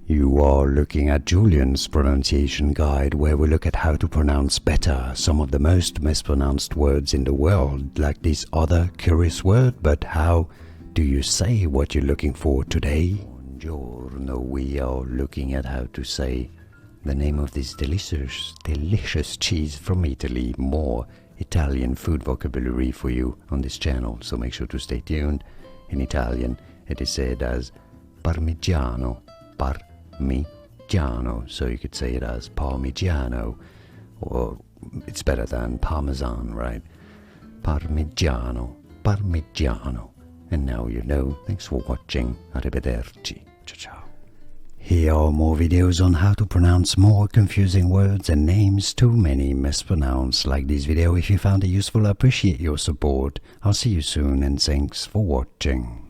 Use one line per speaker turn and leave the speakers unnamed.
You are looking at Julian's pronunciation guide, where we look at how to pronounce better some of the most mispronounced words in the world, like this other curious word. But how do you say what you're looking for today? Buongiorno. We are looking at how to say the name of this delicious cheese from Italy. More Italian food vocabulary for you on this channel, so make sure to stay tuned. In Italian, it is said as Parmigiano. Parmigiano. So you could say it as Parmigiano, or it's better than Parmesan, right? Parmigiano. Parmigiano. And now you know. Thanks for watching. Arrivederci. Ciao ciao. Here are more videos on how to pronounce more confusing words and names too many mispronounced. Like this video if you found it useful. I appreciate your support. I'll see you soon and thanks for watching.